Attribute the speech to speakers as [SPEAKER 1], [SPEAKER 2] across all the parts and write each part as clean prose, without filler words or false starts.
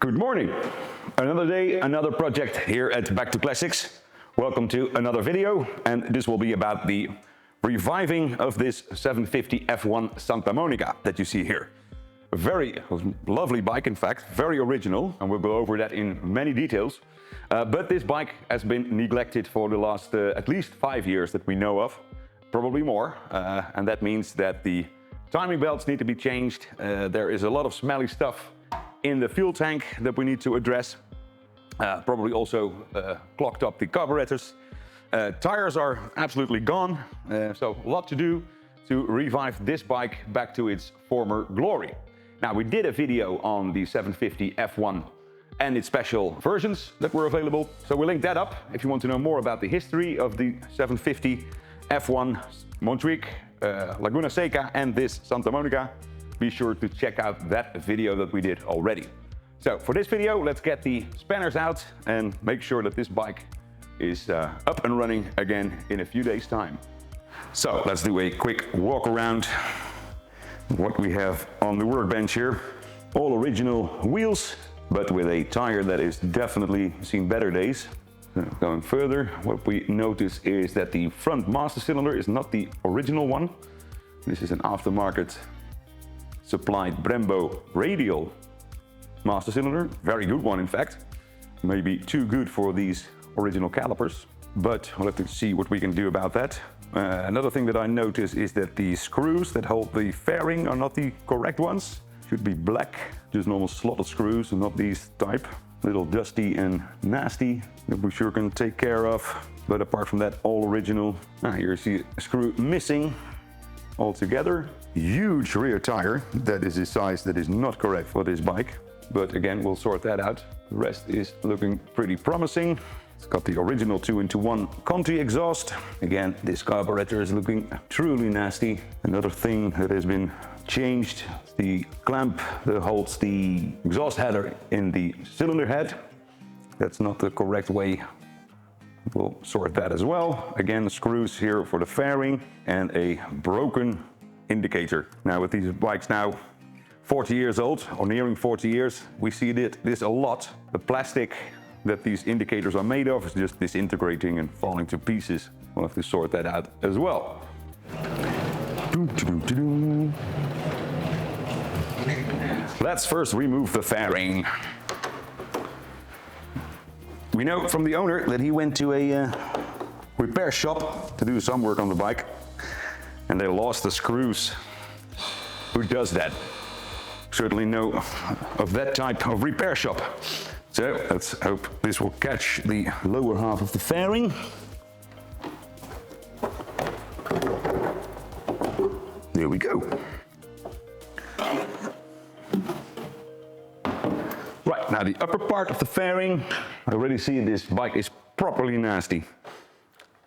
[SPEAKER 1] Good morning. Another day, another project here at Back to Classics. Welcome to another video, and this will be about the reviving of this 750 F1 Santamonica that you see here. A very lovely bike, in fact, very original, and we'll go over that in many details. But this bike has been neglected for the last at least 5 years that we know of, probably more, and that means that the timing belts need to be changed. There is a lot of smelly stuff in the fuel tank that we need to address. Probably also clogged up the carburetors. Tires are absolutely gone, so a lot to do to revive this bike back to its former glory. Now, we did a video on the 750 F1 and its special versions that were available, so we'll link that up if you want to know more about the history of the 750 F1 Montjuic, Laguna Seca and this Santa Monica. Be sure to check out that video that we did already. So for this video, let's get the spanners out and make sure that this bike is up and running again in a few days' time. So let's do a quick walk around what we have on the workbench here. All original wheels, but with a tire that is definitely seen better days. Going further, what we notice is that the front master cylinder is not the original one. This is an aftermarket supplied Brembo radial master cylinder, very good one in fact, maybe too good for these original calipers, but we'll have to see what we can do about that. Another thing that I notice is that the screws that hold the fairing are not the correct ones. Should be black, just normal slotted screws and not these type. A little dusty and nasty that we sure can take care of, but apart from that, all original. Here you see a screw missing altogether. Huge rear tire, that is a size that is not correct for this bike, but again, we'll sort that out. The rest is looking pretty promising. It's got the original 2-in-1 Conti exhaust. Again, this carburetor is looking truly nasty. Another thing that has been changed, the clamp that holds the exhaust header in the cylinder head. That's not the correct way. We'll sort that as well. Again, screws here for the fairing and a broken indicator. Now with these bikes now 40 years old or nearing 40 years, we see this a lot. The plastic that these indicators are made of is just disintegrating and falling to pieces. We'll have to sort that out as well. Let's first remove the fairing. We know from the owner that he went to a repair shop to do some work on the bike, and they lost the screws. Who does that? Certainly know of that type of repair shop. So let's hope this will catch the lower half of the fairing. There we go. Right, now the upper part of the fairing, I already see this bike is properly nasty.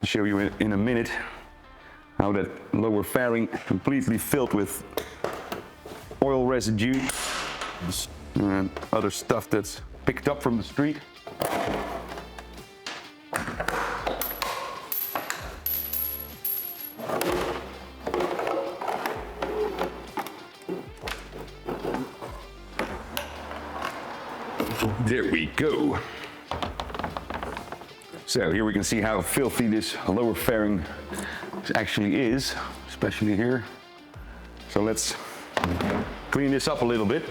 [SPEAKER 1] I'll show you in a minute how that lower fairing completely filled with oil residue and other stuff that's picked up from the street. There we go. So here we can see how filthy this lower fairing actually is, especially here. So let's clean this up a little bit.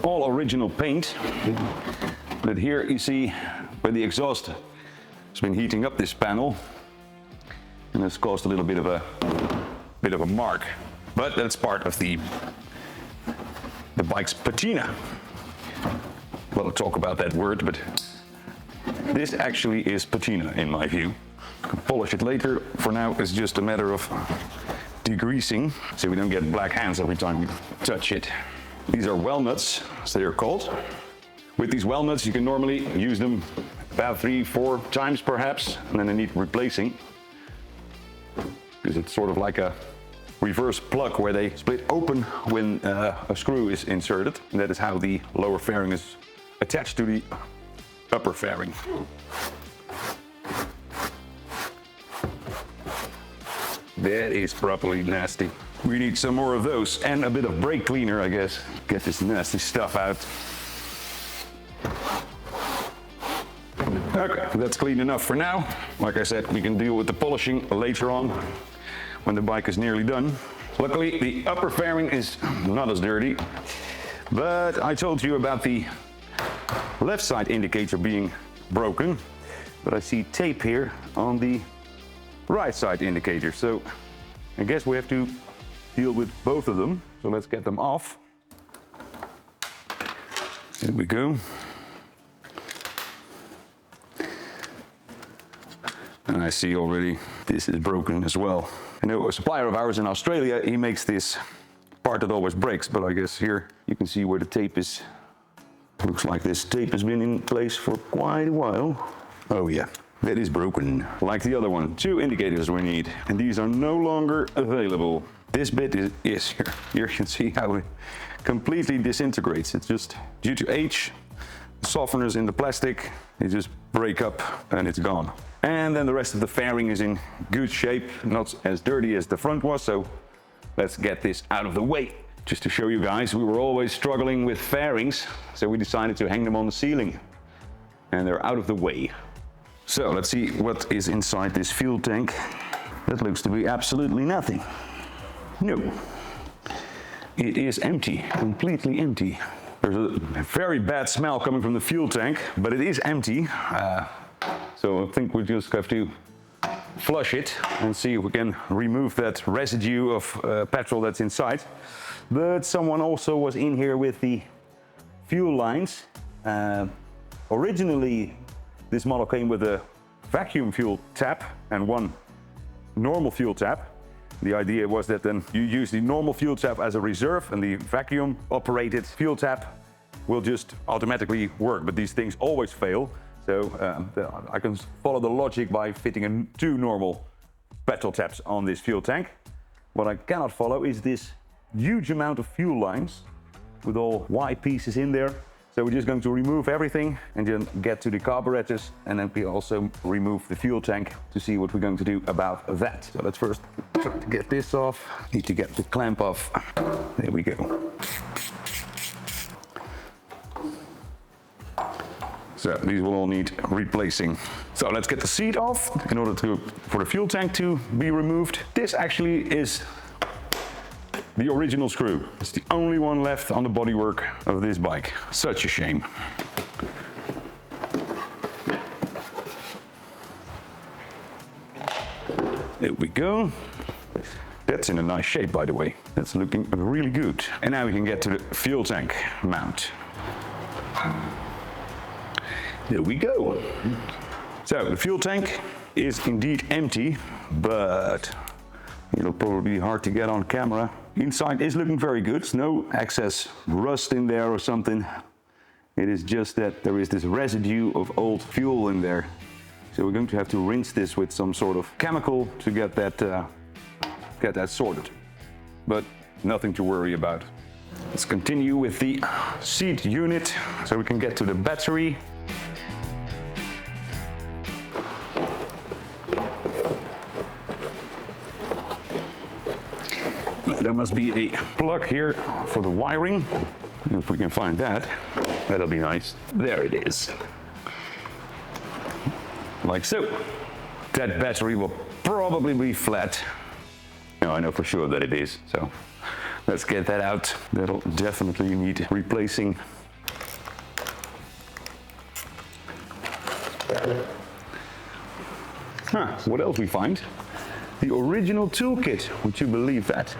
[SPEAKER 1] All original paint, but here you see where the exhaust has been heating up this panel, and it's caused a little bit of a mark. But that's part of the bike's patina. A lot of talk about that word, but this actually is patina in my view. I can polish it later. For now, it's just a matter of degreasing, so we don't get black hands every time we touch it. These are well nuts, as they are called. With these well nuts, you can normally use them about 3-4 times perhaps, and then they need replacing, because it's sort of like a reverse plug where they split open when a screw is inserted, and that is how the lower fairing is attached to the upper fairing. That is properly nasty. We need some more of those and a bit of brake cleaner, I guess. Get this nasty stuff out. Okay, that's clean enough for now. Like I said, we can deal with the polishing later on when the bike is nearly done. Luckily, the upper fairing is not as dirty, but I told you about the left side indicator being broken, but I see tape here on the right side indicator, so I guess we have to deal with both of them. So let's get them off. Here we go. And I see already this is broken as well. I know a supplier of ours in Australia, he makes this part that always breaks, but I guess here you can see where the tape is. Looks like this tape has been in place for quite a while. Oh yeah, that is broken. Like the other one, 2 indicators we need, and these are no longer available. This bit is here. Here you can see how it completely disintegrates. It's just due to age, the softeners in the plastic, they just break up and it's gone. And then the rest of the fairing is in good shape, not as dirty as the front was, so let's get this out of the way. Just to show you guys, we were always struggling with fairings, so we decided to hang them on the ceiling. And they're out of the way. So let's see what is inside this fuel tank. That looks to be absolutely nothing. No, it is empty, completely empty. There's a very bad smell coming from the fuel tank, but it is empty. So I think we just have to flush it and see if we can remove that residue of petrol that's inside. But someone also was in here with the fuel lines. Originally, this model came with a vacuum fuel tap and one normal fuel tap. The idea was that then you use the normal fuel tap as a reserve and the vacuum operated fuel tap will just automatically work, but these things always fail. So I can follow the logic by fitting 2 normal petrol taps on this fuel tank. What I cannot follow is this huge amount of fuel lines with all Y pieces in there. So we're just going to remove everything and then get to the carburetors, and then we also remove the fuel tank to see what we're going to do about that. So let's first try to get this off. Need to get the clamp off. There we go. So these will all need replacing. So let's get the seat off in order for the fuel tank to be removed. This actually is the original screw. It's the only one left on the bodywork of this bike. Such a shame. There we go. That's in a nice shape, by the way. That's looking really good. And now we can get to the fuel tank mount. There we go. So the fuel tank is indeed empty, but it'll probably be hard to get on camera. Inside is looking very good. No excess rust in there or something. It is just that there is this residue of old fuel in there. So we're going to have to rinse this with some sort of chemical to get that sorted. But nothing to worry about. Let's continue with the seat unit so we can get to the battery. There must be a plug here for the wiring. If we can find that, that'll be nice. There it is. Like so. That battery will probably be flat. No, I know for sure that it is. So let's get that out. That'll definitely need replacing. What else we find? The original toolkit. Would you believe that?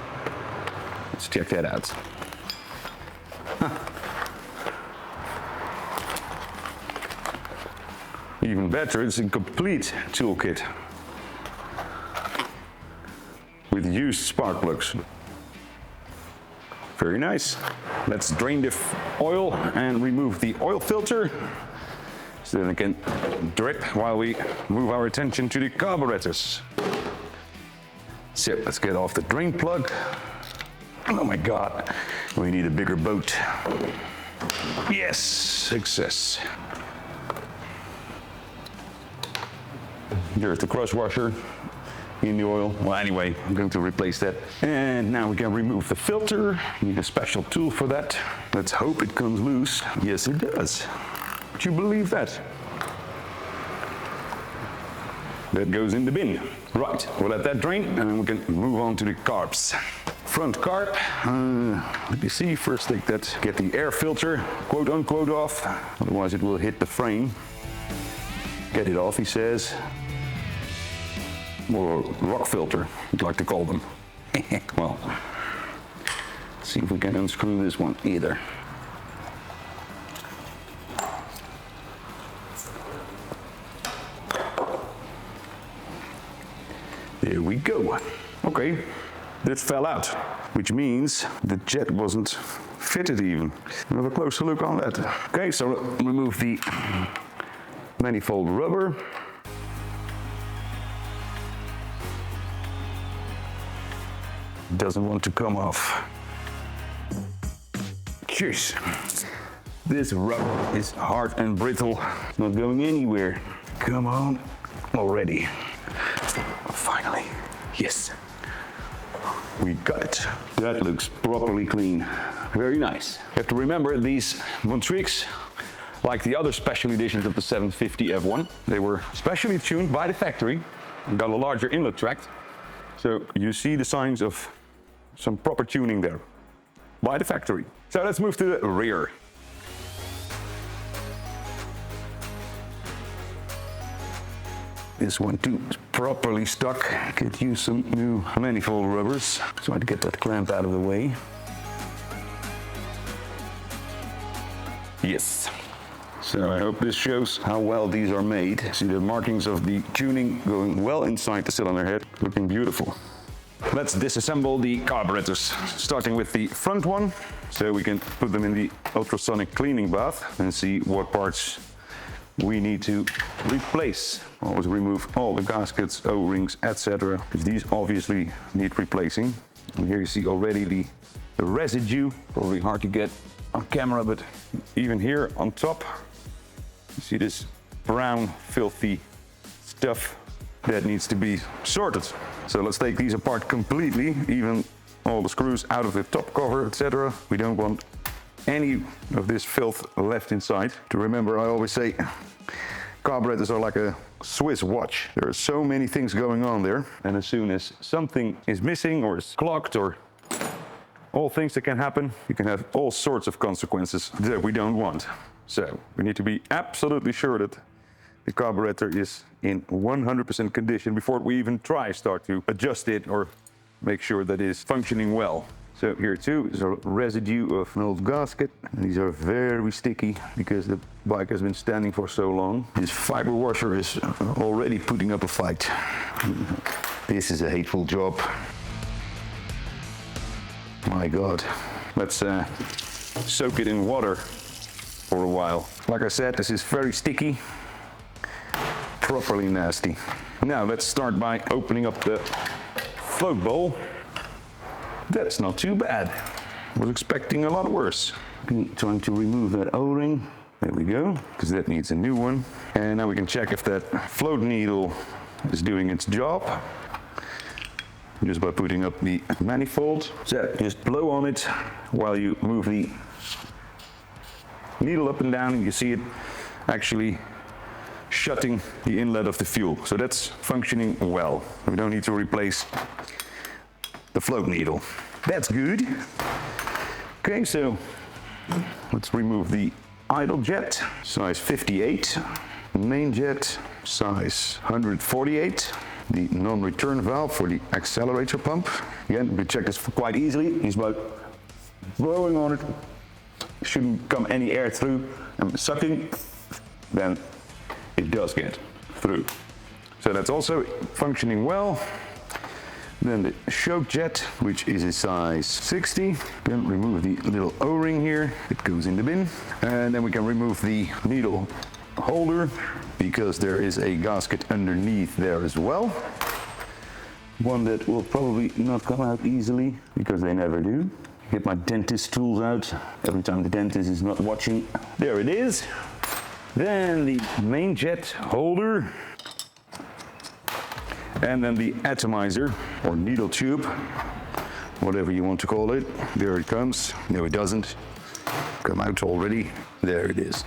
[SPEAKER 1] Let's check that out. Even better, it's a complete toolkit with used spark plugs. Very nice. Let's drain the oil and remove the oil filter so that it can drip while we move our attention to the carburetors. So let's get off the drain plug. Oh my God, we need a bigger boat. Yes, success. Here's the cross washer. in the oil. Well, anyway, I'm going to replace that. And now we can remove the filter. Need a special tool for that. Let's hope it comes loose. Yes, it does. Would you believe that? That goes in the bin. Right, we'll let that drain and then we can move on to the carbs. Front carb, let me see, first take that, get the air filter, quote unquote, off, otherwise it will hit the frame. Get it off, he says. Or rock filter, I'd like to call them. Well, let's see if we can unscrew this one either. There we go. Okay, that fell out, which means the jet wasn't fitted even. We'll have a closer look on that. Okay, so remove the manifold rubber. Doesn't want to come off. Jeez. This rubber is hard and brittle, not going anywhere. Come on, already. Finally, yes. We got it. That looks properly clean. Very nice. You have to remember these Montrix, like the other special editions of the 750 F1, they were specially tuned by the factory and got a larger inlet tract. So you see the signs of some proper tuning there by the factory. So let's move to the rear. This one too is properly stuck. Could use some new manifold rubbers. So I'd get that clamp out of the way. Yes. So I hope this shows how well these are made. See the markings of the tuning going well inside the cylinder head. Looking beautiful. Let's disassemble the carburetors, starting with the front one. So we can put them in the ultrasonic cleaning bath and see what parts we need to replace. Always remove all the gaskets, O-rings, etc. because these obviously need replacing. And here you see already the residue, probably hard to get on camera, but even here on top, you see this brown, filthy stuff that needs to be sorted. So let's take these apart completely, even all the screws out of the top cover, etc. We don't want any of this filth left inside. To remember, I always say carburetors are like a Swiss watch. There are so many things going on there, and as soon as something is missing or is clogged or all things that can happen, you can have all sorts of consequences that we don't want. So we need to be absolutely sure that the carburetor is in 100% condition before we even start to adjust it or make sure that it is functioning well. So here too is a residue of an old gasket. These are very sticky because the bike has been standing for so long. This fiber washer is already putting up a fight. This is a hateful job. My God. Let's soak it in water for a while. Like I said, this is very sticky, properly nasty. Now let's start by opening up the float bowl. That's not too bad. I was expecting a lot worse. Trying to remove that O-ring. There we go, because that needs a new one. And now we can check if that float needle is doing its job. Just by putting up the manifold. So just blow on it while you move the needle up and down, and you see it actually shutting the inlet of the fuel. So that's functioning well. We don't need to replace the float needle. That's good. Okay, so let's remove the idle jet, size 58. Main jet, size 148. The non-return valve for the accelerator pump. Again, we check this quite easily. It's about blowing on it. Shouldn't come any air through. And sucking, then it does get through. So that's also functioning well. Then the choke jet, which is a size 60. Then remove the little O-ring here. It goes in the bin. And then we can remove the needle holder because there is a gasket underneath there as well. One that will probably not come out easily because they never do. Get my dentist tools out every time the dentist is not watching. There it is. Then the main jet holder. And then the atomizer, or needle tube, whatever you want to call it. There it comes. No, it doesn't come out already. There it is.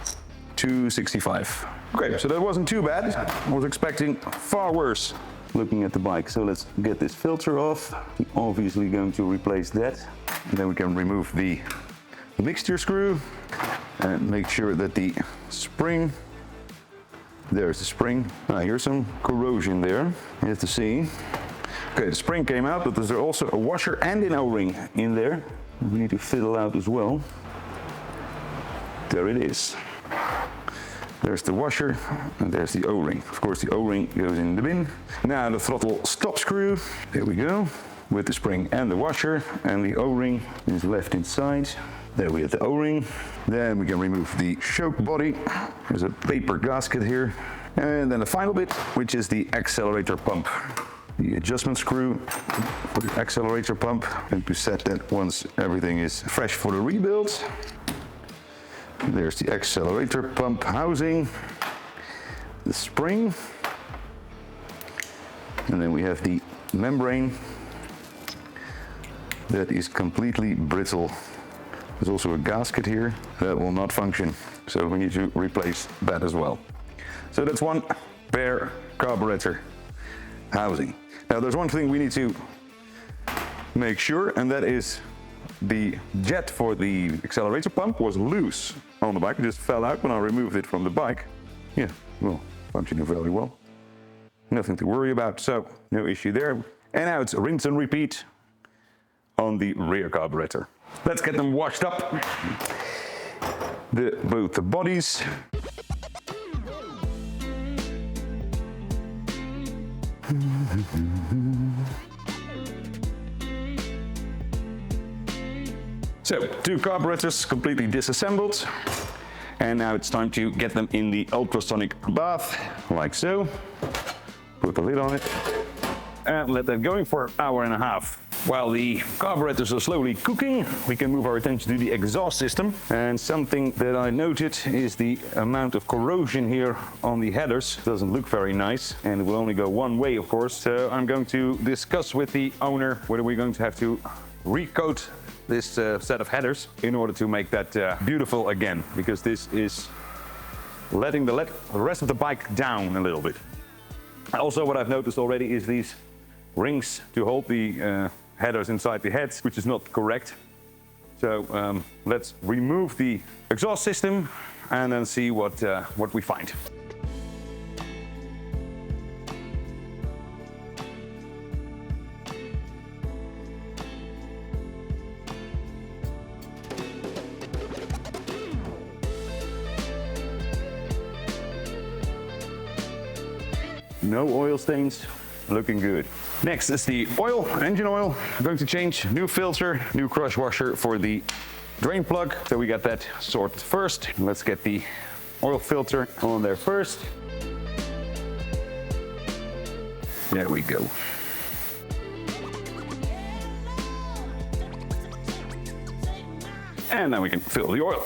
[SPEAKER 1] 265. Okay, so that wasn't too bad. I was expecting far worse looking at the bike. So let's get this filter off. We're obviously going to replace that. And then we can remove the mixture screw and make sure that the spring, there's the spring. Here's some corrosion there. You have to see. Okay, the spring came out, but there's also a washer and an O-ring in there. We need to fiddle out as well. There it is. There's the washer and there's the O-ring. Of course, the O-ring goes in the bin. Now the throttle stop screw. There we go. With the spring and the washer, and the O-ring is left inside. There we have the O-ring. Then we can remove the choke body. There's a paper gasket here. And then the final bit, which is the accelerator pump. The adjustment screw for the accelerator pump. And to set that once everything is fresh for the rebuild. There's the accelerator pump housing, the spring, and then we have the membrane that is completely brittle. There's also a gasket here that will not function, so we need to replace that as well. So that's one bare carburetor housing. Now there's one thing we need to make sure, and that is the jet for the accelerator pump was loose on the bike. It just fell out when I removed it from the bike. Yeah, well, functioning very well. Nothing to worry about, so no issue there. And now it's rinse and repeat on the rear carburetor. Let's get them washed up. Both the bodies. So, two carburetors completely disassembled. And now it's time to get them in the ultrasonic bath, like so. Put the lid on it and let that going for an hour and a half. While the carburetors are slowly cooking, we can move our attention to the exhaust system. And something that I noted is the amount of corrosion here on the headers. Doesn't look very nice, and it will only go one way, of course. So I'm going to discuss with the owner whether we're going to have to recoat this set of headers in order to make that beautiful again, because this is letting the rest of the bike down a little bit. Also, what I've noticed already is these rings to hold the headers inside the heads, which is not correct. So let's remove the exhaust system and then see what we find. No oil stains, looking good. Next is the oil, engine oil. I'm going to change new filter, new crush washer for the drain plug. So we got that sorted first. Let's get the oil filter on there first. There we go. And now we can fill the oil.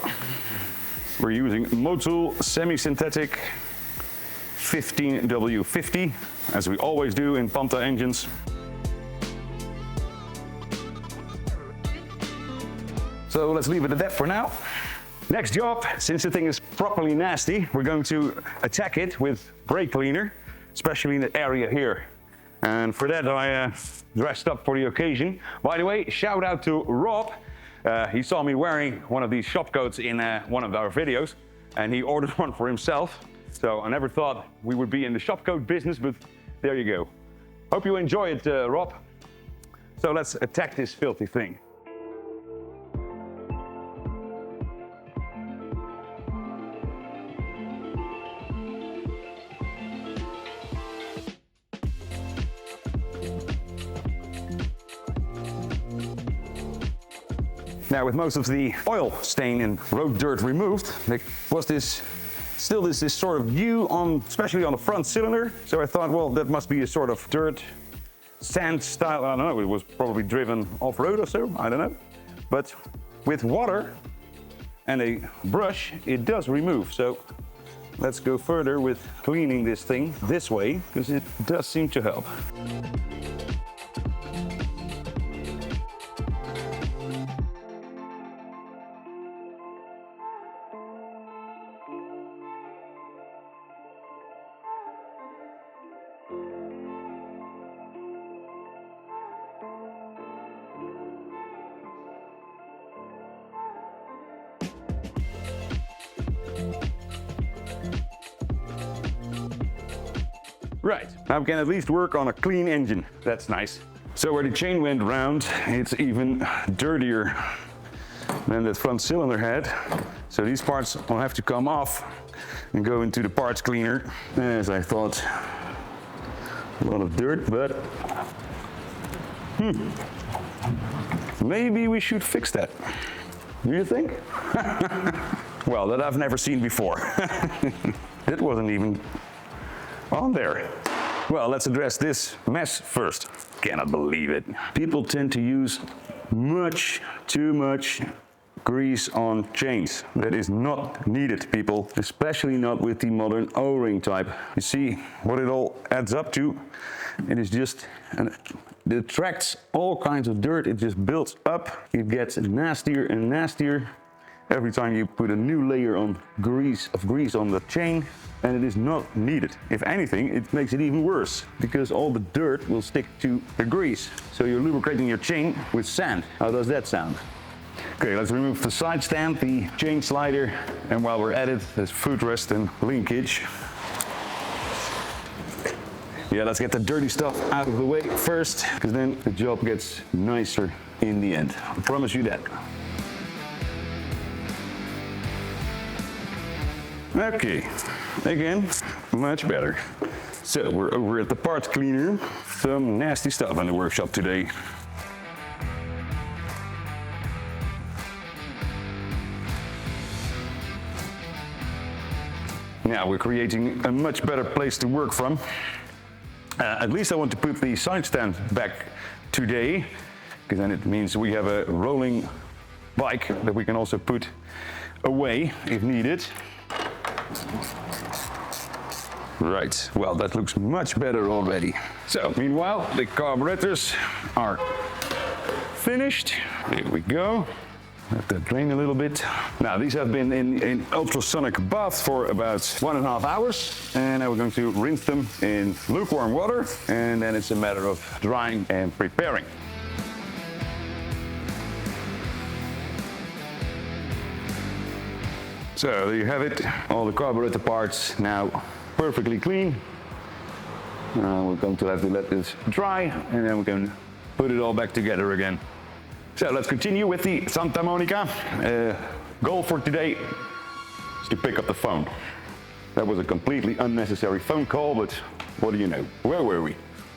[SPEAKER 1] We're using Motul semi-synthetic 15W50, as we always do in Panta engines. So let's leave it at that for now. Next job, since the thing is properly nasty, we're going to attack it with brake cleaner, especially in the area here. And for that I dressed up for the occasion. By the way, shout out to Rob. He saw me wearing one of these shop coats in one of our videos, and he ordered one for himself. So I never thought we would be in the shop coat business, but there you go. Hope you enjoy it, Rob. So let's attack this filthy thing. Now, with most of the oil stain and road dirt removed, there was still this sort of hue on, especially on the front cylinder. So I thought, well, that must be a sort of dirt sand style. I don't know, it was probably driven off-road or so, I don't know. But with water and a brush, it does remove. So let's go further with cleaning this thing this way, because it does seem to help. Right, now we can at least work on a clean engine. That's nice. So where the chain went round, it's even dirtier than that front cylinder head. So these parts will have to come off and go into the parts cleaner. As I thought, a lot of dirt, but maybe we should fix that. Do you think? Well, that I've never seen before. It wasn't even on there. Well, let's address this mess first. Cannot believe it. People tend to use too much grease on chains. That is not needed, people, especially not with the modern O-ring type. You see what it all adds up to? It is just, it attracts all kinds of dirt. It just builds up. It gets nastier and nastier every time you put a new layer of grease on the chain, and it is not needed. If anything, it makes it even worse, because all the dirt will stick to the grease. So you're lubricating your chain with sand. How does that sound? Okay, let's remove the side stand, the chain slider, and while we're at it, there's footrest and linkage. Yeah, let's get the dirty stuff out of the way first, because then the job gets nicer in the end. I promise you that. Okay, again, much better. So we're over at the parts cleaner. Some nasty stuff in the workshop today. Now we're creating a much better place to work from. At least I want to put the side stand back today, because then it means we have a rolling bike that we can also put away if needed. Right, well, that looks much better already. So, meanwhile, the carburetors are finished. Here we go. Let that drain a little bit. Now, these have been in ultrasonic bath for about 1.5 hours. And now we're going to rinse them in lukewarm water. And then it's a matter of drying and preparing. So there you have it, all the carburetor parts now perfectly clean. We're going to have to let this dry, and then we can put it all back together again. So let's continue with the Santamonica. Goal for today is to pick up the phone. That was a completely unnecessary phone call, but what do you know? Where were we?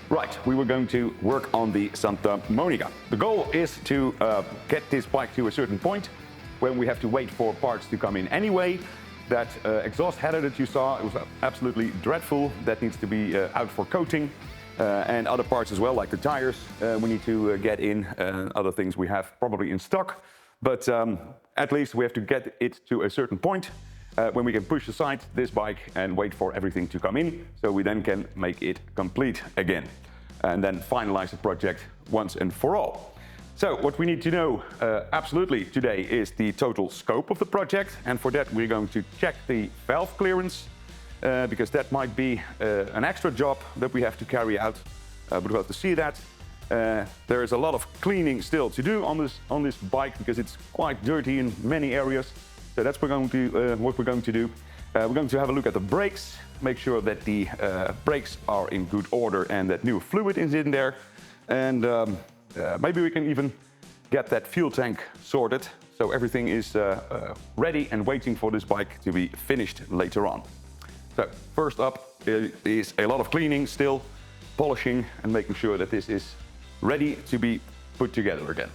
[SPEAKER 1] Right, we were going to work on the Santamonica. The goal is to get this bike to a certain point when we have to wait for parts to come in anyway. That exhaust header that you saw, it was absolutely dreadful. That needs to be out for coating. And other parts as well, like the tires, we need to get in. Other things we have probably in stock. But at least we have to get it to a certain point when we can push aside this bike and wait for everything to come in, so we then can make it complete again. And then finalize the project once and for all. So what we need to know absolutely today is the total scope of the project, and for that we're going to check the valve clearance because that might be an extra job that we have to carry out, but we'll have to see that. There is a lot of cleaning still to do on this bike because it's quite dirty in many areas, so that's what we're going to do. We're going to have a look at the brakes, make sure that the brakes are in good order and that new fluid is in there, and maybe we can even get that fuel tank sorted, so everything is ready and waiting for this bike to be finished later on. So first up is a lot of cleaning still, polishing and making sure that this is ready to be put together again.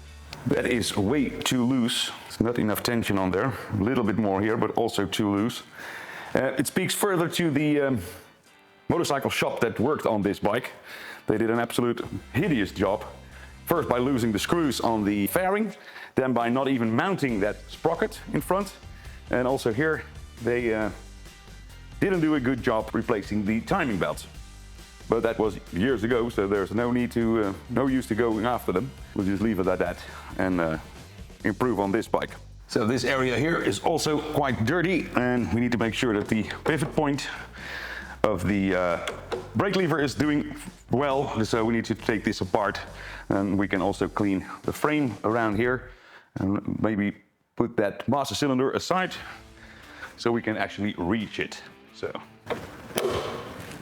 [SPEAKER 1] That is way too loose. There's not enough tension on there. A little bit more here, but also too loose. It speaks further to the motorcycle shop that worked on this bike. They did an absolute hideous job. First by losing the screws on the fairing, then by not even mounting that sprocket in front. And also here they didn't do a good job replacing the timing belts. But that was years ago, so there's no use to going after them. We'll just leave it at that and improve on this bike. So this area here is also quite dirty, and we need to make sure that the pivot point of the brake lever is doing well. So we need to take this apart, and we can also clean the frame around here and maybe put that master cylinder aside so we can actually reach it. So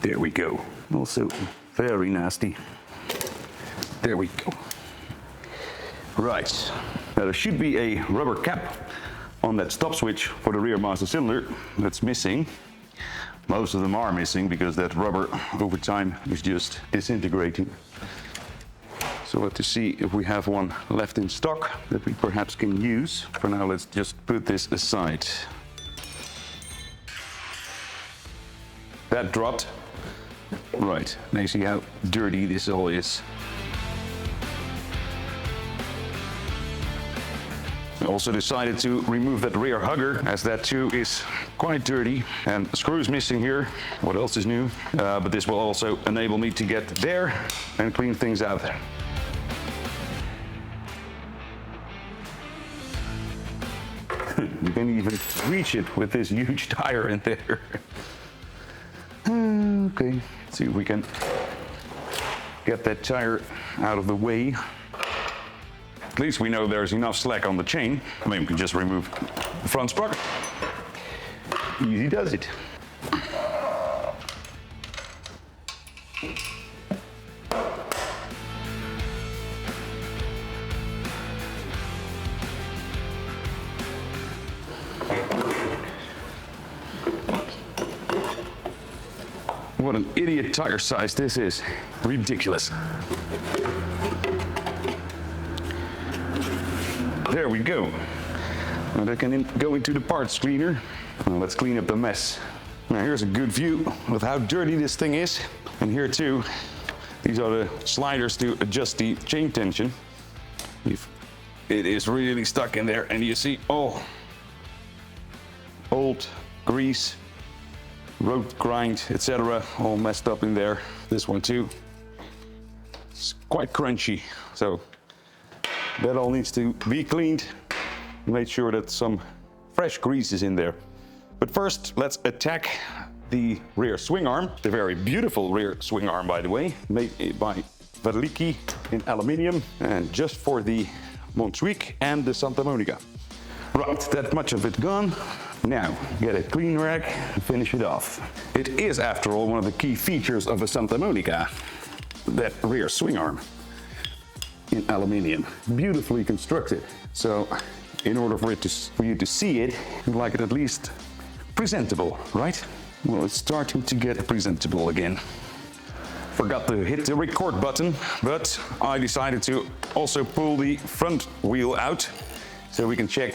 [SPEAKER 1] there we go. Also very nasty. There we go. Right. Now there should be a rubber cap on that stop switch for the rear master cylinder that's missing. Most of them are missing because that rubber over time is just disintegrating. So let's see if we have one left in stock that we perhaps can use. For now, let's just put this aside. That dropped. Right, now you see how dirty this all is. I also decided to remove that rear hugger, as that too is quite dirty, and the screws missing here. What else is new? But this will also enable me to get there and clean things out. You can even reach it with this huge tire in there. Okay, let's see if we can get that tire out of the way. At least we know there's enough slack on the chain. I mean, we can just remove the front sprocket. Easy does it. What an idiot tire size this is. Ridiculous. There we go. Now that can go into the parts screener. Now let's clean up the mess. Now here's a good view of how dirty this thing is. And here too, these are the sliders to adjust the chain tension. If it is really stuck in there, and you see all old grease, road grind, etc., all messed up in there. This one too. It's quite crunchy, so that all needs to be cleaned. Make sure that some fresh grease is in there. But first, let's attack the rear swing arm. The very beautiful rear swing arm, by the way, made by Valiki in aluminium, and just for the Montjuic and the Santamonica. Right, that much of it gone. Now, get a clean rag and finish it off. It is, after all, one of the key features of a Santamonica, that rear swing arm in aluminium. Beautifully constructed. So, in order for you to see it, you'd like it at least presentable, right? Well, it's starting to get presentable again. Forgot to hit the record button, but I decided to also pull the front wheel out so we can check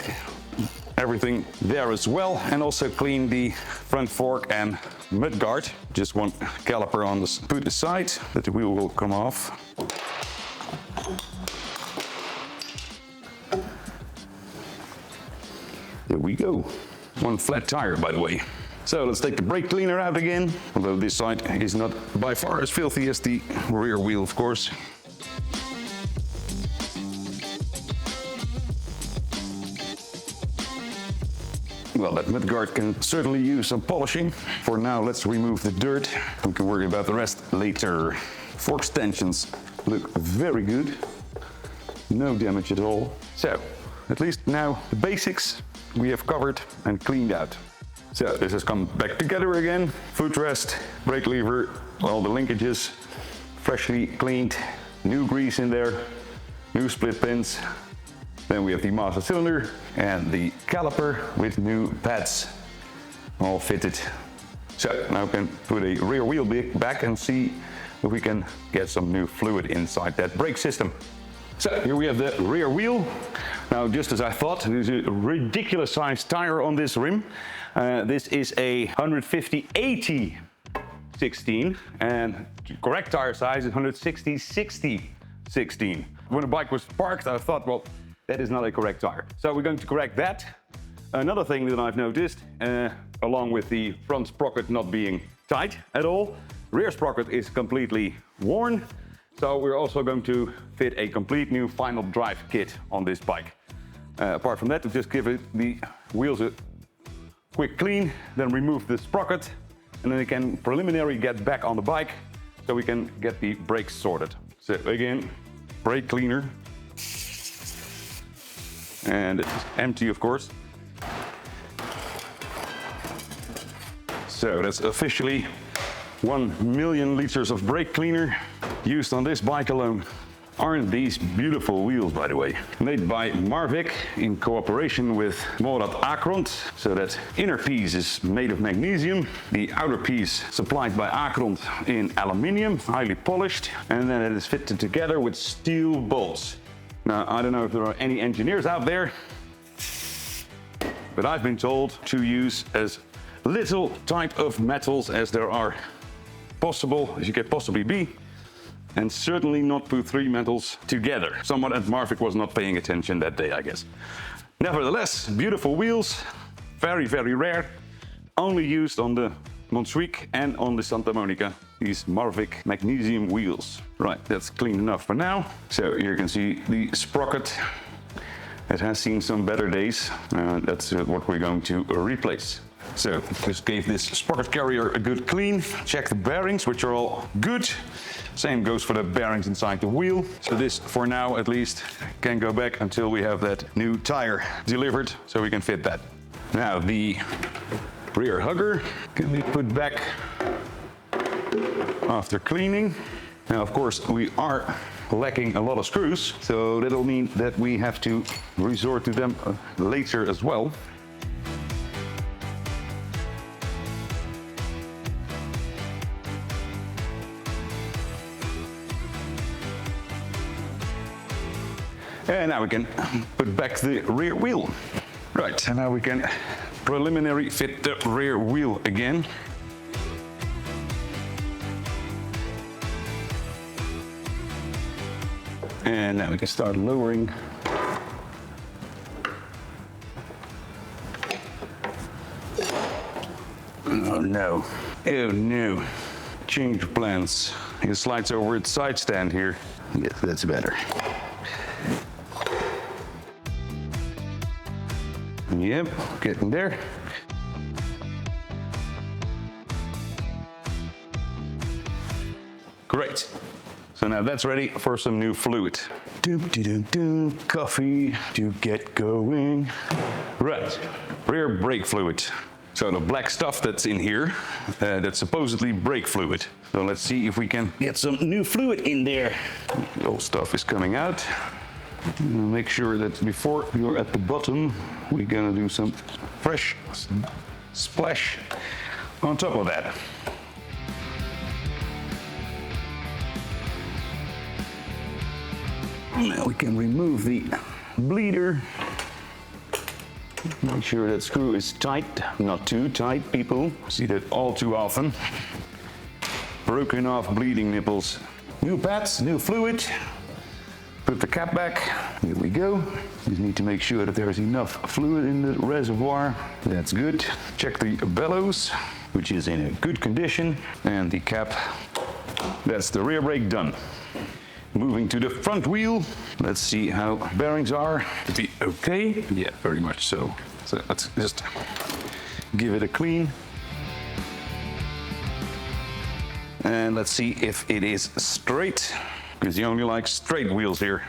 [SPEAKER 1] everything there as well, and also clean the front fork and mudguard. Just one caliper on the put aside, that the wheel will come off. There we go. One flat tire, by the way. So let's take the brake cleaner out again, although this side is not by far as filthy as the rear wheel, of course. Well, that mudguard can certainly use some polishing. For now, let's remove the dirt. We can worry about the rest later. Fork tensions look very good. No damage at all. So, at least now the basics we have covered and cleaned out. So this has come back together again. Footrest, brake lever, all the linkages freshly cleaned, new grease in there, new split pins. Then we have the master cylinder and the caliper with new pads all fitted. So now we can put a rear wheel back and see if we can get some new fluid inside that brake system. So here we have the rear wheel. Now, just as I thought, there's a ridiculous sized tire on this rim. This is a 150/80 16, and correct tire size is 160/60 16. When the bike was parked, I thought, well, that is not a correct tire. So we're going to correct that. Another thing that I've noticed, along with the front sprocket not being tight at all, rear sprocket is completely worn. So we're also going to fit a complete new final drive kit on this bike. Apart from that, to just give the wheels a quick clean, then remove the sprocket, and then we can preliminary get back on the bike so we can get the brakes sorted. So again, brake cleaner. And it's empty, of course. So that's officially 1 million liters of brake cleaner used on this bike alone. Aren't these beautiful wheels, by the way? Made by Marvic in cooperation with Morad Akront. So that inner piece is made of magnesium. The outer piece supplied by Akront in aluminium, highly polished. And then it is fitted together with steel bolts. Now, I don't know if there are any engineers out there, but I've been told to use as little type of metals as there are possible, as you can possibly be, and certainly not put 3 metals together. Someone at Marvic was not paying attention that day, I guess. Nevertheless, beautiful wheels, very, very rare, only used on the Montjuic and on the Santamonica, these Marvic magnesium wheels. Right, that's clean enough for now. So you can see the sprocket. It has seen some better days. That's what we're going to replace. So just gave this sprocket carrier a good clean. Check the bearings, which are all good. Same goes for the bearings inside the wheel. So this, for now at least, can go back until we have that new tire delivered, so we can fit that. Now the rear hugger can be put back after cleaning. Now, of course, we are lacking a lot of screws, so that'll mean that we have to resort to them later as well. And now we can put back the rear wheel. Right, and now we can preliminary fit the rear wheel again. And now we can start lowering. Oh no, oh no. Change of plans. It slides over its side stand here. Yes, that's better. Yep, getting there. Great. So now that's ready for some new fluid. Coffee to get going. Right, rear brake fluid. So the black stuff that's in here, that's supposedly brake fluid. So let's see if we can get some new fluid in there. The old stuff is coming out. Make sure that before you're at the bottom, we're gonna do some fresh splash on top of that. Now we can remove the bleeder. Make sure that screw is tight, not too tight, people. See that all too often. Broken off bleeding nipples. New pads, new fluid. Put the cap back. Here we go. Just need to make sure that there's enough fluid in the reservoir. That's good. Check the bellows, which is in a good condition. And the cap. That's the rear brake done. Moving to the front wheel. Let's see how bearings are. To be okay. Yeah, very much so. So let's just give it a clean. And let's see if it is straight, because you only like straight wheels here.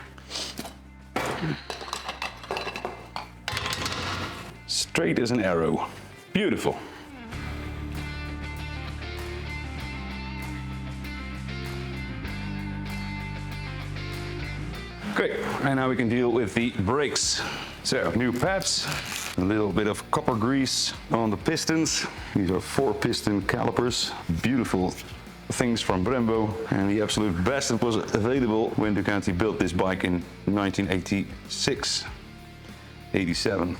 [SPEAKER 1] Straight as an arrow. Beautiful. Great, and now we can deal with the brakes. So, new pads, a little bit of copper grease on the pistons. These are 4-piston calipers, beautiful things from Brembo, and the absolute best that was available when Ducati built this bike in 1986, 87.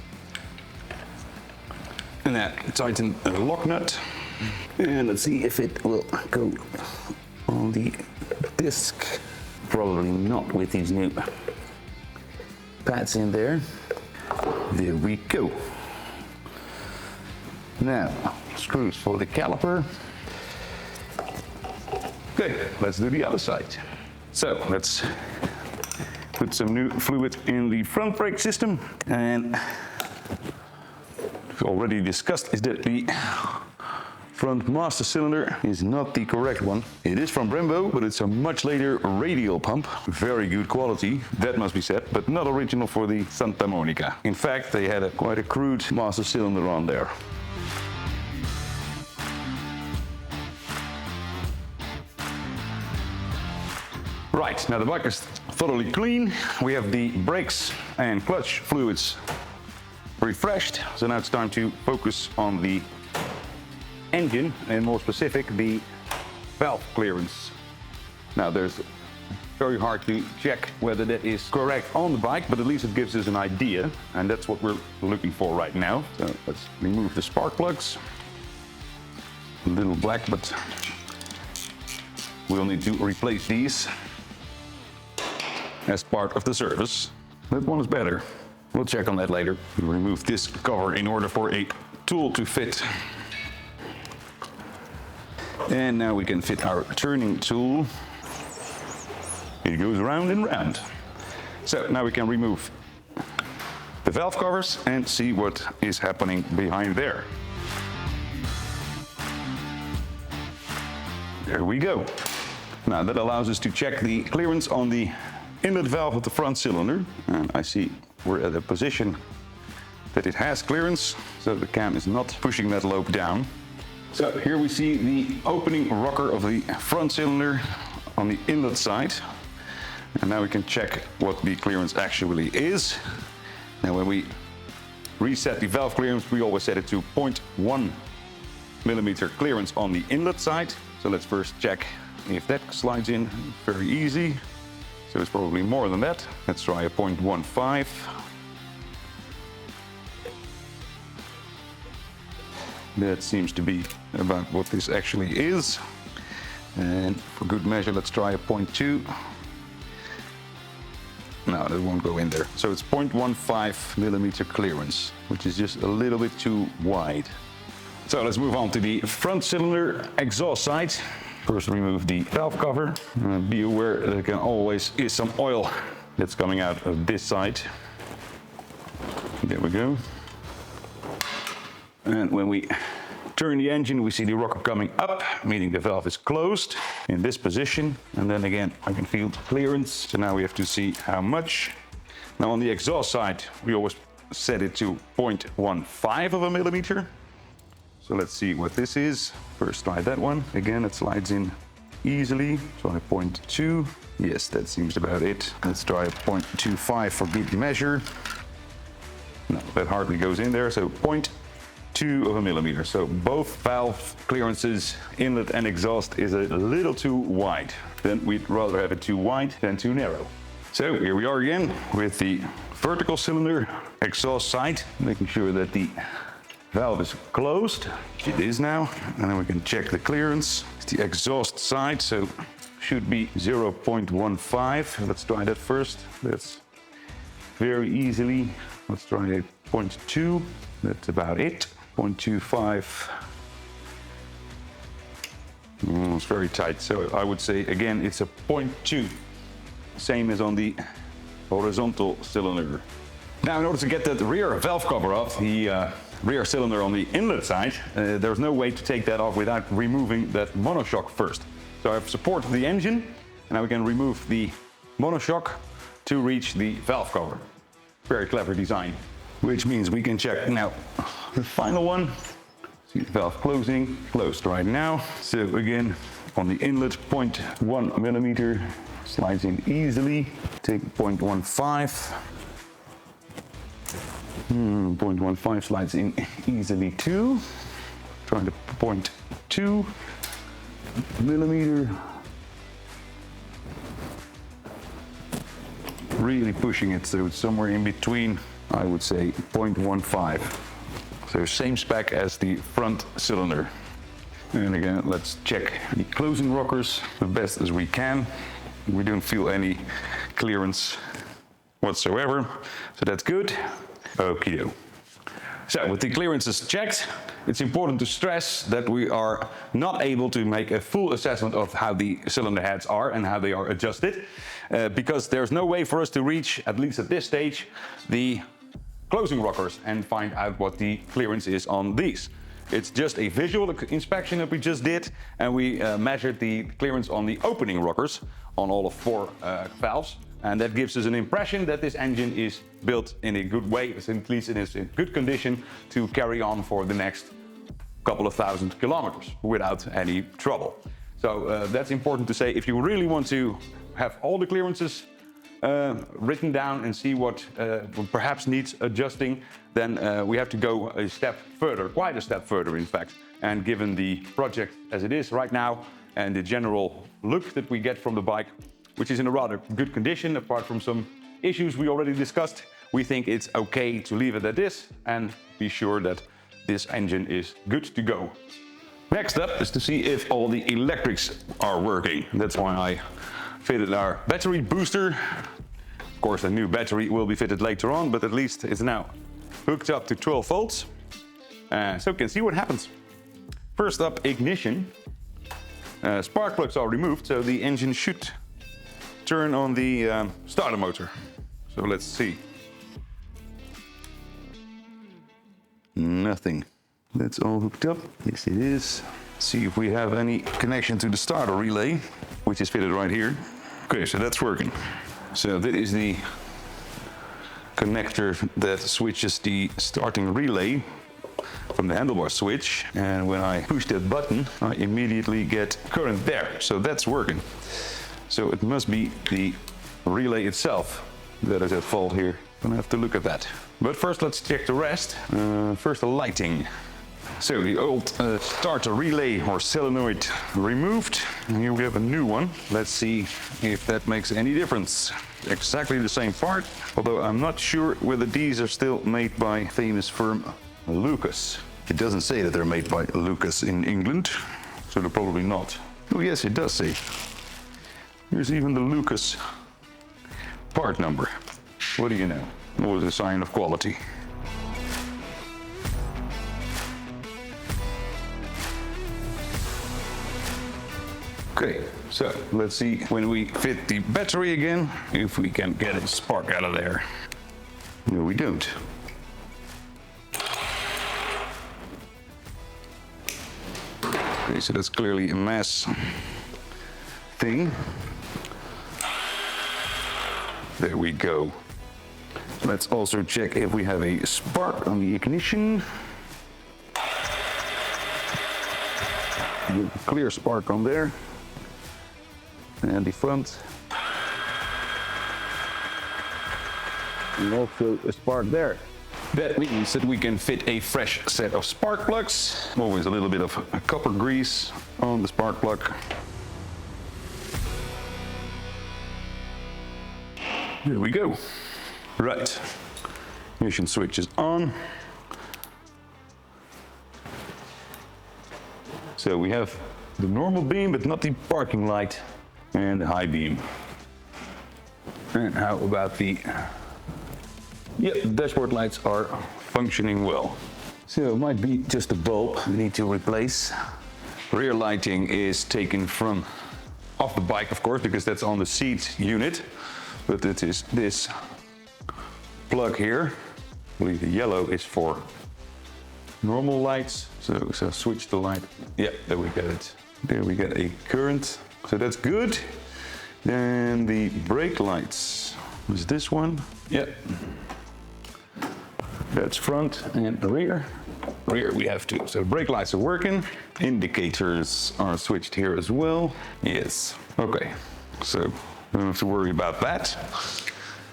[SPEAKER 1] And that tighten a lock nut. And let's see if it will go on the disc. Probably not with these new pads in there. There we go. Now, screws for the caliper. Okay, let's do the other side. So let's put some new fluid in the front brake system. And already discussed is that the front master cylinder is not the correct one. It is from Brembo, but it's a much later radial pump. Very good quality, that must be said, but not original for the Santamonica. In fact, they had quite a crude master cylinder on there. Right, now the bike is thoroughly clean. We have the brakes and clutch fluids refreshed. So now it's time to focus on the engine and more specific, the valve clearance. Now there's very hard to check whether that is correct on the bike, but at least it gives us an idea. And that's what we're looking for right now. So let's remove the spark plugs. A little black, but we'll need to replace these as part of the service. That one is better. We'll check on that later. We'll remove this cover in order for a tool to fit. And now we can fit our turning tool. It goes round and round. So now we can remove the valve covers and see what is happening behind there. There we go. Now that allows us to check the clearance on the inlet valve of the front cylinder, and I see we're at a position that it has clearance, so the cam is not pushing that lobe down. So here we see the opening rocker of the front cylinder on the inlet side, and now we can check what the clearance actually is. Now when we reset the valve clearance, we always set it to 0.1 millimeter clearance on the inlet side. So let's first check if that slides in. Very easy. So it's probably more than that. Let's try a 0.15. That seems to be about what this actually is. And for good measure, let's try a 0.2. No, that won't go in there. So it's 0.15 millimeter clearance, which is just a little bit too wide. So let's move on to the front cylinder exhaust side. First remove the valve cover. Be aware there can always is some oil that's coming out of this side. There we go. And when we turn the engine, we see the rocker coming up, meaning the valve is closed in this position. And then again, I can feel clearance. So now we have to see how much. Now on the exhaust side, we always set it to 0.15 of a millimeter. So let's see what this is. First try that one. Again, it slides in easily. Try 0.2. Yes, that seems about it. Let's try 0.25 for good measure. No, that hardly goes in there. So 0.2 of a millimeter. So both valve clearances, inlet and exhaust, is a little too wide. Then we'd rather have it too wide than too narrow. So here we are again with the vertical cylinder exhaust side, making sure that the valve is closed. It is now, and then we can check the clearance. It's the exhaust side, so should be 0.15. Let's try that first. That's very easily. Let's try a 0.2. That's about it. 0.25. It's very tight, so I would say again it's a 0.2. Same as on the horizontal cylinder. Now in order to get that rear valve cover off, the rear cylinder on the inlet side, there's no way to take that off without removing that monoshock first. So I've supported the engine, and now we can remove the monoshock to reach the valve cover. Very clever design. Which means we can check now the final one. See the valve closing, closed right now. So again, on the inlet, 0.1 millimeter, slides in easily. Take 0.15. 0.15 slides in easily too. Trying to 0.2 millimeter. Really pushing it, so it's somewhere in between, I would say 0.15. So same spec as the front cylinder. And again, let's check the closing rockers the best as we can. We don't feel any clearance whatsoever, so that's good. Okie doke. So with the clearances checked, it's important to stress that we are not able to make a full assessment of how the cylinder heads are and how they are adjusted, because there's no way for us to reach, at least at this stage, the closing rockers and find out what the clearance is on these. It's just a visual inspection that we just did, and we measured the clearance on the opening rockers on all of 4 valves. And that gives us an impression that this engine is built in a good way, at least it is in good condition to carry on for the next couple of thousand kilometers without any trouble. So that's important to say. If you really want to have all the clearances written down and see what perhaps needs adjusting, then we have to go a step further, quite a step further in fact. And given the project as it is right now and the general look that we get from the bike, which is in a rather good condition, apart from some issues we already discussed, we think it's okay to leave it at this and be sure that this engine is good to go. Next up is to see if all the electrics are working. That's why I fitted our battery booster. Of course, a new battery will be fitted later on, but at least it's now hooked up to 12 volts. So we can see what happens. First up, ignition. Spark plugs are removed, so the engine should turn on the starter motor. So let's see. Nothing. That's all hooked up. Yes, it is. See if we have any connection to the starter relay, which is fitted right here. Okay, so that's working. So that is the connector that switches the starting relay from the handlebar switch. And when I push that button, I immediately get current there. So that's working. So it must be the relay itself that is at fault here. I'm gonna have to look at that. But first let's check the rest. First the lighting. So the old starter relay or solenoid removed. And here we have a new one. Let's see if that makes any difference. Exactly the same part, although I'm not sure whether these are still made by famous firm Lucas. It doesn't say that they're made by Lucas in England, so they're probably not. Oh yes, it does say. Here's even the Lucas part number. What do you know? Always a sign of quality. Okay, so let's see when we fit the battery again, if we can get a spark out of there. No, we don't. Okay, so that's clearly a mass thing. There we go. Let's also check if we have a spark on the ignition. Clear spark on there. And the front. And also a spark there. That means that we can fit a fresh set of spark plugs. Always a little bit of copper grease on the spark plug. There we go. Right. Ignition switch is on. So we have the normal beam, but not the parking light, and the high beam. And how about the... Yep, the dashboard lights are functioning well. So it might be just a bulb we need to replace. Rear lighting is taken from off the bike, of course, because that's on the seat unit. But it is this plug here. I believe the yellow is for normal lights. So switch the light. Yeah, there we get it. There we get a current. So that's good. Then the brake lights. Was this one? Yeah. That's front and rear. Rear we have two. So brake lights are working. Indicators are switched here as well. Yes. Okay. So don't have to worry about that.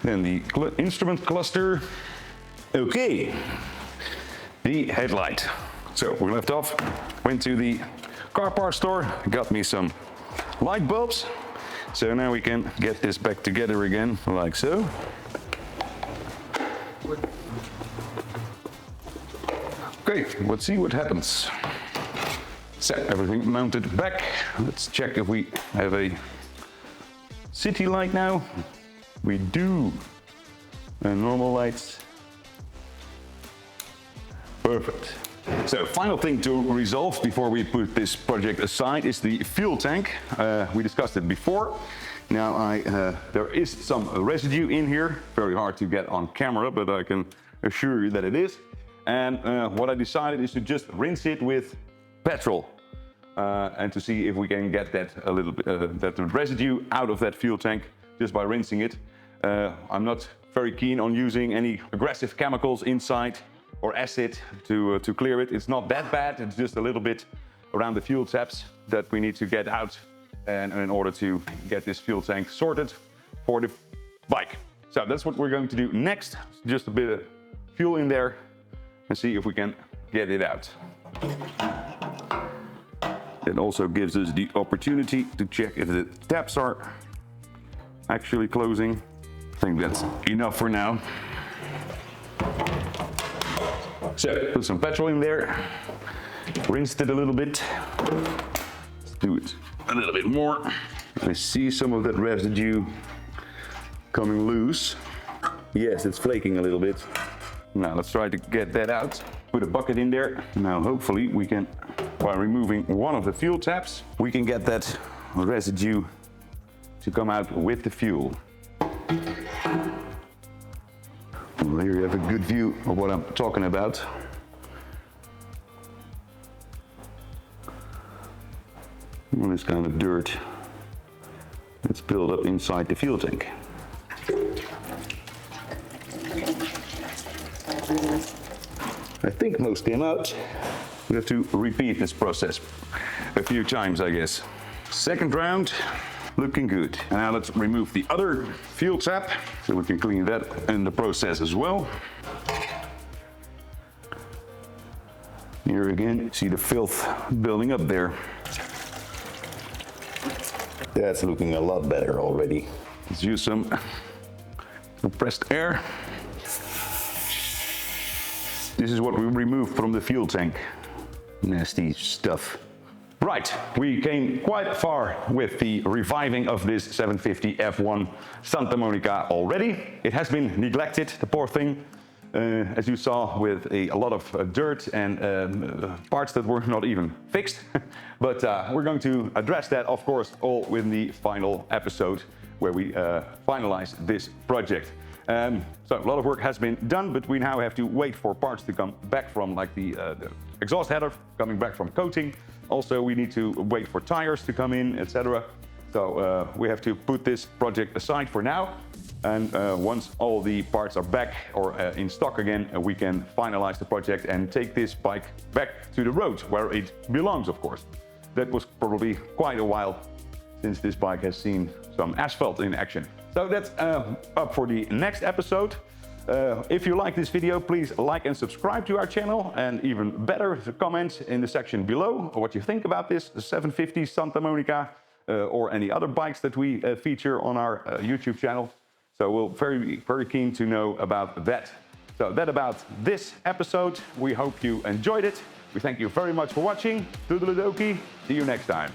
[SPEAKER 1] Then the instrument cluster. Okay. The headlight. So we left off, went to the car parts store, got me some light bulbs. So now we can get this back together again, like so. Okay, let's see what happens. So everything mounted back. Let's check if we have a city light now. We do. And normal lights. Perfect. So final thing to resolve before we put this project aside is the fuel tank. We discussed it before. Now there is some residue in here, very hard to get on camera, but I can assure you that it is. And what I decided is to just rinse it with petrol and to see if we can get that a little bit that residue out of that fuel tank just by rinsing it. I'm not very keen on using any aggressive chemicals inside or acid to clear it. It's not that bad, it's just a little bit around the fuel taps that we need to get out and in order to get this fuel tank sorted for the bike. So that's what we're going to do next. Just a bit of fuel in there and see if we can get it out. It also gives us the opportunity to check if the taps are actually closing. I think that's enough for now. So put some petrol in there, rinsed it a little bit. Let's do it a little bit more. I see some of that residue coming loose. Yes, it's flaking a little bit. Now let's try to get that out. Put a bucket in there. Now hopefully we can, by removing one of the fuel taps, we can get that residue to come out with the fuel. Well, here you have a good view of what I'm talking about. All this kind of dirt that's built up inside the fuel tank. I think most came out. We have to repeat this process a few times, I guess. Second round, looking good. Now let's remove the other fuel tap so we can clean that in the process as well. Here again, see the filth building up there. That's looking a lot better already. Let's use some compressed air. This is what we removed from the fuel tank. Nasty stuff. Right, we came quite far with the reviving of this 750 F1 Santamonica already. It has been neglected, the poor thing, as you saw, with a lot of dirt and parts that were not even fixed. But we're going to address that, of course, all in the final episode where we finalize this project. So a lot of work has been done, but we now have to wait for parts to come back from, like the exhaust header coming back from coating. Also, we need to wait for tires to come in, etc. So we have to put this project aside for now. And once all the parts are back or in stock again, we can finalize the project and take this bike back to the road where it belongs, of course. That was probably quite a while since this bike has seen some asphalt in action. So that's up for the next episode. If you like this video, please like and subscribe to our channel, and even better, comment in the section below what you think about this 750 Santamonica or any other bikes that we feature on our YouTube channel. So we're very keen to know about that. So that about this episode. We hope you enjoyed it. We thank you very much for watching. Toodaloo-dokey. See you next time.